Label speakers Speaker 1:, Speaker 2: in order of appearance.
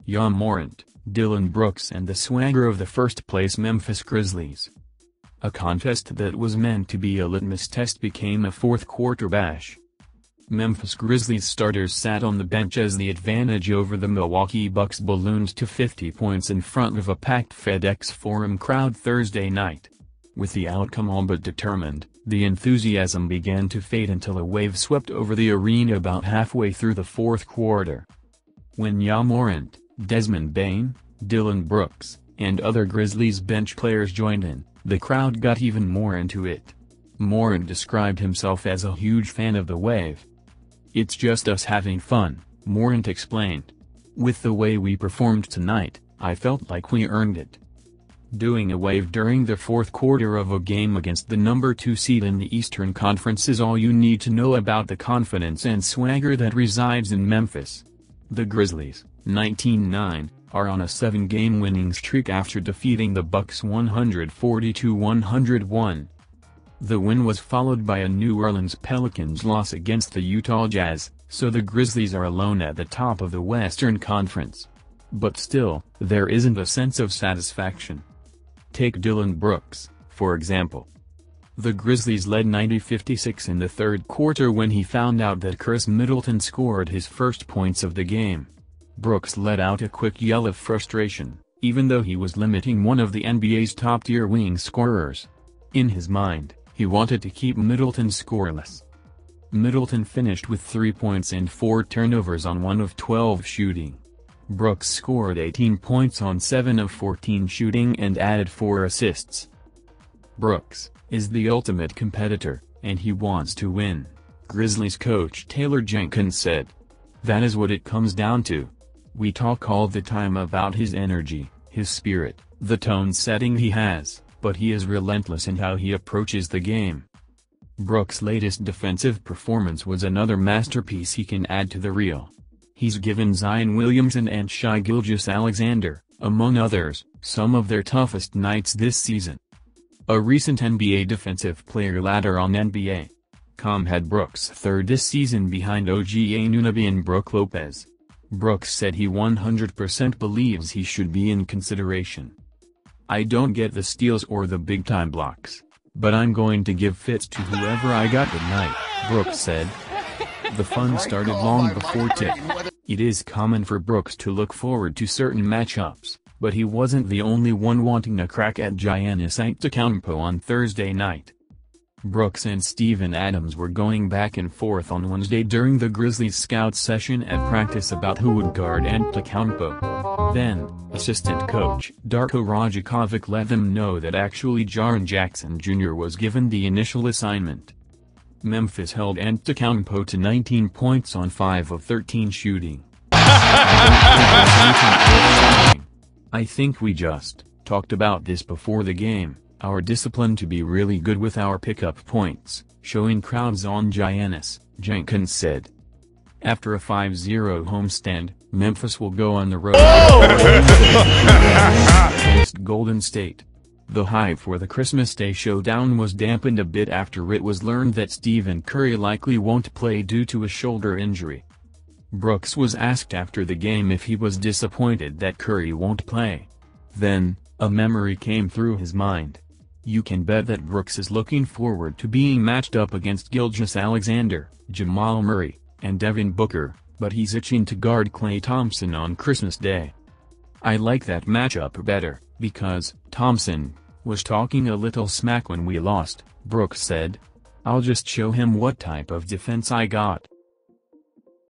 Speaker 1: Morant, Dillon Brooks and the swagger of the first-place Memphis Grizzlies. A contest that was meant to be a litmus test became a fourth-quarter bash. Memphis Grizzlies starters sat on the bench as the advantage over the Milwaukee Bucks ballooned to 50 points in front of a packed FedEx Forum crowd Thursday night. With the outcome all but determined, the enthusiasm began to fade until a wave swept over the arena about halfway through the fourth quarter. When Morant, Desmond Bane, Dillon Brooks, and other Grizzlies bench players joined in, the crowd got even more into it. Morant described himself as a huge fan of the wave. "It's just us having fun," Morant explained. "With the way we performed tonight, I felt like we earned it." Doing a wave during the fourth quarter of a game against the number 2 seed in the Eastern Conference is all you need to know about the confidence and swagger that resides in Memphis. The Grizzlies, 19-9, are on a 7-game winning streak after defeating the Bucks 142-101. The win was followed by a New Orleans Pelicans loss against the Utah Jazz, so the Grizzlies are alone at the top of the Western Conference. But still, there isn't a sense of satisfaction. Take Dillon Brooks, for example. The Grizzlies led 90-56 in the third quarter when he found out that Chris Middleton scored his first points of the game. Brooks let out a quick yell of frustration, even though he was limiting one of the NBA's top-tier wing scorers. In his mind, he wanted to keep Middleton scoreless. Middleton finished with 3 points and 4 turnovers on 1 of 12 shooting. Brooks scored 18 points on 7 of 14 shooting and added 4 assists. Brooks is the ultimate competitor, and he wants to win, Grizzlies coach Taylor Jenkins said. "That is what it comes down to. We talk all the time about his energy, his spirit, the tone setting he has, but he is relentless in how he approaches the game." Brooks' latest defensive performance was another masterpiece he can add to the reel. He's given Zion Williamson and Shai Gilgeous-Alexander, among others, some of their toughest nights this season. A recent NBA Defensive Player ladder on NBA.com had Brooks third this season behind OG Anunoby and Brook Lopez. Brooks said he 100% believes he should be in consideration. "I don't get the steals or the big-time blocks, but I'm going to give fits to whoever I got tonight," Brooks said. The fun started long before tip. It is common for Brooks to look forward to certain matchups, but he wasn't the only one wanting a crack at Giannis Antetokounmpo on Thursday night. Brooks and Steven Adams were going back and forth on Wednesday during the Grizzlies scout session at practice about who would guard Antetokounmpo. Then, assistant coach Darko Rajakovic let them know that actually Jaren Jackson Jr. was given the initial assignment. Memphis held Antetokounmpo to 19 points on 5 of 13 shooting. "I think we just talked about this before the game, our discipline to be really good with our pickup points, showing crowds on Giannis," Jenkins said. After a 5-0 homestand, Memphis will go on the road against Golden State. The hype for the Christmas Day showdown was dampened a bit after it was learned that Stephen Curry likely won't play due to a shoulder injury. Brooks was asked after the game if he was disappointed that Curry won't play. Then, a memory came through his mind. You can bet that Brooks is looking forward to being matched up against Gilgeous-Alexander, Jamal Murray, and Devin Booker, but he's itching to guard Klay Thompson on Christmas Day. "I like that matchup better, because Thompson was talking a little smack when we lost," Brooks said. "I'll just show him what type of defense I got."